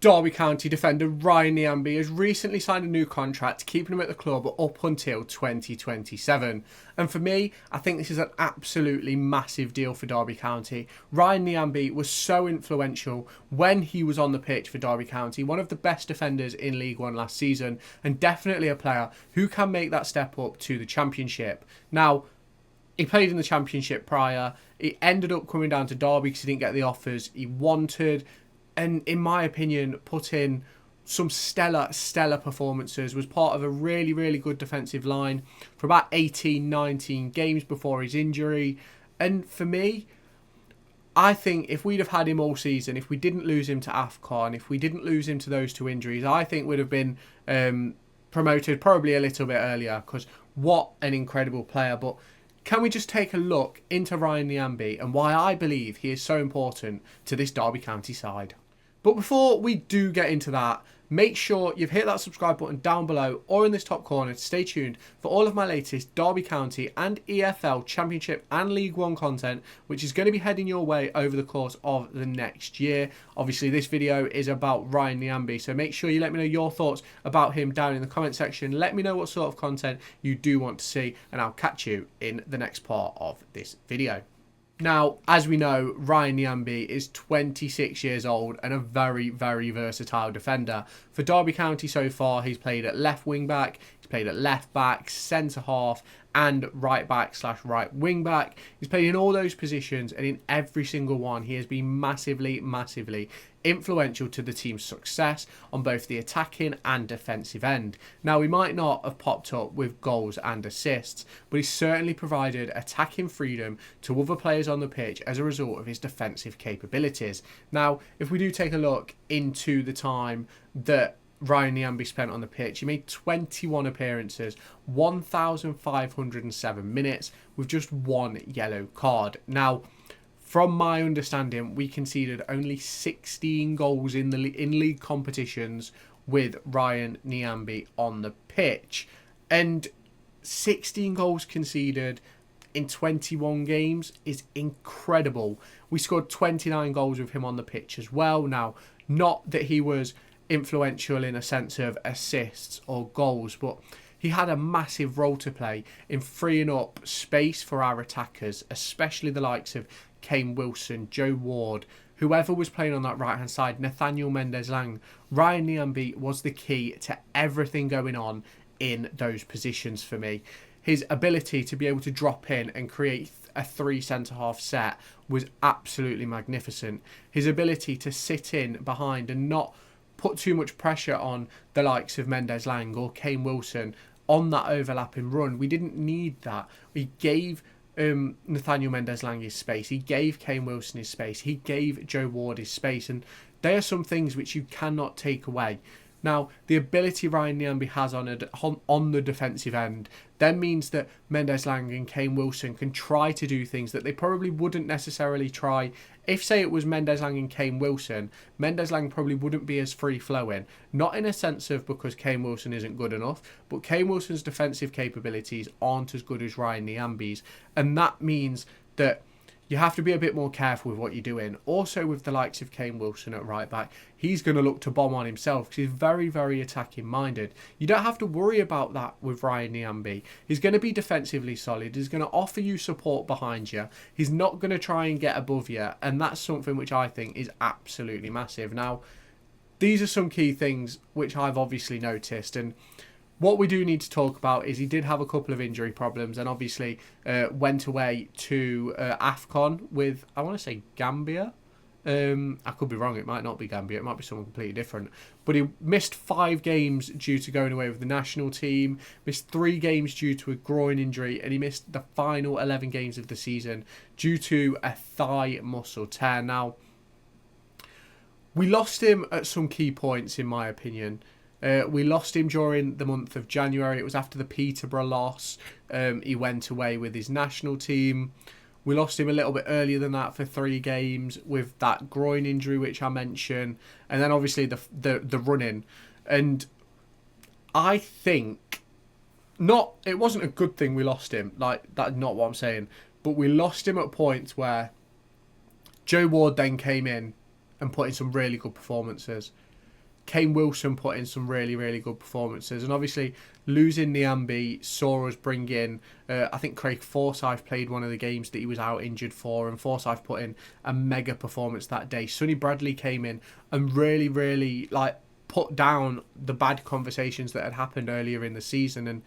Derby County defender Ryan Nyambe has recently signed a new contract, keeping him at the club up until 2027. And for me, I think this is an absolutely massive deal for Derby County. Ryan Nyambe was so influential when he was on the pitch for Derby County, one of the best defenders in League One last season, and definitely a player who can make that step up to the Championship. Now, he played in the Championship prior. He ended up coming down to Derby because he didn't get the offers he wanted. And in my opinion, put in some stellar performances, was part of a really good defensive line for about 18, 19 games before his injury. And for me, I think if we'd have had him all season, if we didn't lose him to AFCON, if we didn't lose him to those two injuries, I think we'd have been promoted probably a little bit earlier, because what an incredible player. But can we just take a look into Ryan Nyambe and why I believe he is so important to this Derby County side? But before we do get into that, make sure you've hit that subscribe button down below or in this top corner to stay tuned for all of my latest Derby County and EFL Championship and League One content, which is going to be heading your way over the course of the next year. Obviously, this video is about Ryan Nyambe, so make sure you let me know your thoughts about him down in the comment section. Let me know what sort of content you do want to see, and I'll catch you in the next part of this video. Now, as we know, Ryan Nyambe is 26 years old and a very versatile defender. For Derby County so far, he's played at left wing back, he's played at left back, centre half, and right back / right wing back. He's played in all those positions, and in every single one, he has been massively influential to the team's success on both the attacking and defensive end. Now, he might not have popped up with goals and assists, but he's certainly provided attacking freedom to other players on the pitch as a result of his defensive capabilities. Now, if we do take a look into the time that Ryan Nyambe spent on the pitch, he made 21 appearances, 1,507 minutes, with just one yellow card. Now, from my understanding, we conceded only 16 goals in league competitions with Ryan Nyambe on the pitch. And 16 goals conceded in 21 games is incredible. We scored 29 goals with him on the pitch as well. Now, not that he was influential in a sense of assists or goals, but he had a massive role to play in freeing up space for our attackers, especially the likes of Kane Wilson, Joe Ward, whoever was playing on that right hand side, Nathaniel Mendez-Laing. Ryan Nyambe was the key to everything going on in those positions for me. His ability to be able to drop in and create a 3 centre-half set was absolutely magnificent. His ability to sit in behind and not put too much pressure on the likes of Mendez-Laing or Kane Wilson on that overlapping run. We didn't need that. We gave Nathaniel Mendez-Laing his space. He gave Kane Wilson his space. He gave Joe Ward his space. And they are some things which you cannot take away. Now, the ability Ryan Nyambe has on the defensive end then means that Mendez-Laing and Kane Wilson can try to do things that they probably wouldn't necessarily try. If, say, it was Mendez-Laing and Kane Wilson, Mendez-Laing probably wouldn't be as free-flowing. Not in a sense of because Kane Wilson isn't good enough, but Kane Wilson's defensive capabilities aren't as good as Ryan Nyambe's. And that means that you have to be a bit more careful with what you're doing. Also, with the likes of Kane Wilson at right back, he's going to look to bomb on himself because he's very attacking minded. You don't have to worry about that with Ryan Nyambe. He's going to be defensively solid. He's going to offer you support behind you. He's not going to try and get above you. And that's something which I think is absolutely massive. Now, these are some key things which I've obviously noticed. And what we do need to talk about is he did have a couple of injury problems and obviously went away to AFCON with, I want to say, Gambia. I could be wrong. It might not be Gambia. It might be someone completely different. But he missed 5 games due to going away with the national team, missed 3 games due to a groin injury, and he missed the final 11 games of the season due to a thigh muscle tear. Now, we lost him at some key points, in my opinion. We lost him during the month of January. It was after the Peterborough loss. He went away with his national team. We lost him a little bit earlier than that for 3 games with that groin injury, which I mentioned. And then obviously the run-in. And I think it wasn't a good thing we lost him. Like, that's not what I'm saying. But we lost him at points where Joe Ward then came in and put in some really good performances. Kane Wilson put in some really, really good performances. And obviously, losing Nyambe saw us bring in, I think Craig Forsyth played one of the games that he was out injured for, and Forsyth put in a mega performance that day. Sonny Bradley came in and really, really put down the bad conversations that had happened earlier in the season. And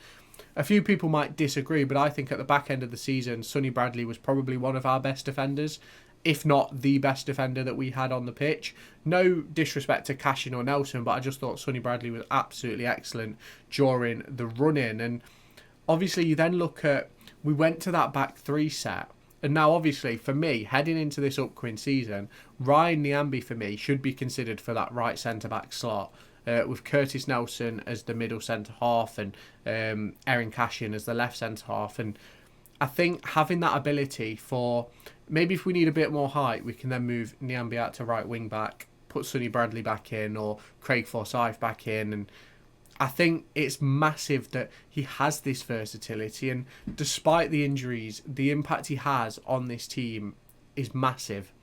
a few people might disagree, but I think at the back end of the season, Sonny Bradley was probably one of our best defenders, if not the best defender that we had on the pitch. No disrespect to Cashin or Nelson, but I just thought Sonny Bradley was absolutely excellent during the run-in. And obviously you then look at, we went to that back three set, and now obviously for me, heading into this upcoming season, Ryan Nyambe for me should be considered for that right centre-back slot, with Curtis Nelson as the middle centre-half and Erin Cashin as the left centre-half. And I think having that ability for, maybe if we need a bit more height, we can then move Nyambe out to right wing back, put Sonny Bradley back in, or Craig Forsyth back in. And I think it's massive that he has this versatility, and despite the injuries, the impact he has on this team is massive.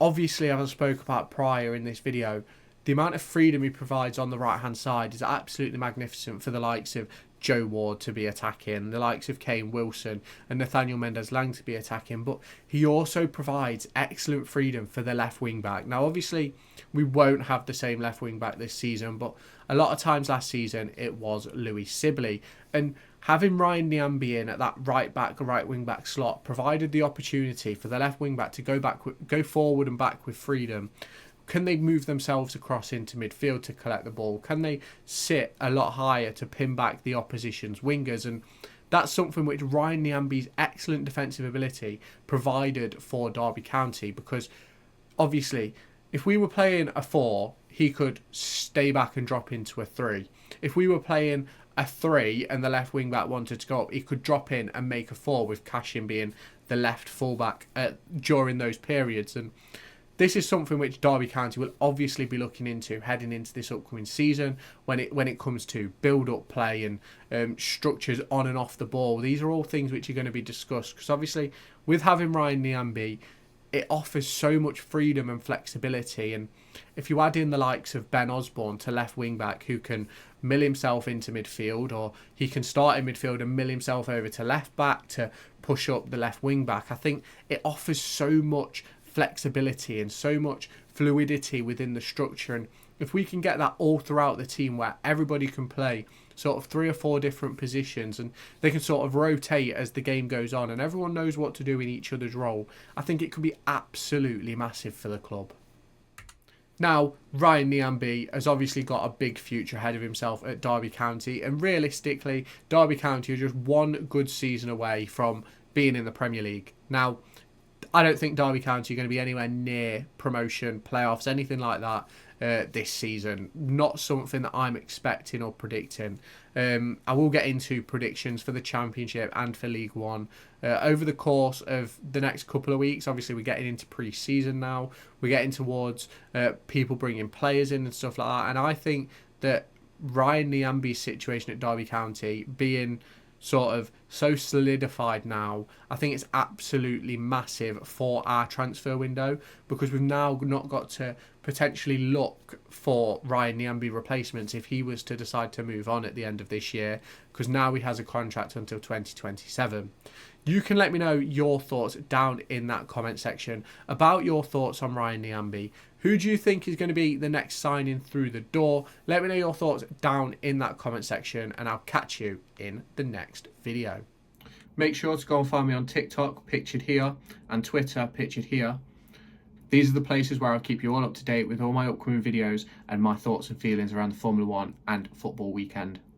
Obviously, as I spoke about prior in this video, the amount of freedom he provides on the right hand side is absolutely magnificent for the likes of Joe Ward to be attacking, the likes of Kane Wilson and Nathaniel Mendez-Laing to be attacking, but he also provides excellent freedom for the left wing back. Now obviously we won't have the same left wing back this season, but a lot of times last season it was Louis Sibley, and having Ryan Nyambe in at that right back, right wing back slot provided the opportunity for the left wing back to go forward and back with freedom. Can they move themselves across into midfield to collect the ball? Can they sit a lot higher to pin back the opposition's wingers? And that's something which Ryan Nyambe's excellent defensive ability provided for Derby County, because obviously if we were playing a 4, he could stay back and drop into a 3. If we were playing a 3 and the left wing back wanted to go up, he could drop in and make a 4, with Cashin being the left fullback during those periods. And this is something which Derby County will obviously be looking into heading into this upcoming season when it comes to build-up play and structures on and off the ball. These are all things which are going to be discussed, because obviously with having Ryan Nyambe, it offers so much freedom and flexibility. And if you add in the likes of Ben Osborne to left wing back, who can mill himself into midfield, or he can start in midfield and mill himself over to left back to push up the left wing back, I think it offers so much flexibility and so much fluidity within the structure. And if we can get that all throughout the team, where everybody can play sort of 3 or 4 different positions and they can sort of rotate as the game goes on and everyone knows what to do in each other's role, I think it could be absolutely massive for the club. Now, Ryan Nyambe has obviously got a big future ahead of himself at Derby County, and realistically Derby County are just one good season away from being in the Premier League. Now, I don't think Derby County are going to be anywhere near promotion, playoffs, anything like that this season. Not something that I'm expecting or predicting. I will get into predictions for the Championship and for League One over the course of the next couple of weeks. Obviously, we're getting into pre-season now. We're getting towards people bringing players in and stuff like that. And I think that Ryan Nyambe's situation at Derby County being sort of so solidified now, I think it's absolutely massive for our transfer window, because we've now not got to potentially look for Ryan Nyambe replacements if he was to decide to move on at the end of this year, because now he has a contract until 2027. You can let me know your thoughts down in that comment section about your thoughts on Ryan Nyambe. Who do you think is going to be the next signing through the door? Let me know your thoughts down in that comment section, and I'll catch you in the next video. Make sure to go and find me on TikTok, pictured here, and Twitter, pictured here. These are the places where I'll keep you all up to date with all my upcoming videos and my thoughts and feelings around the Formula 1 and football weekend.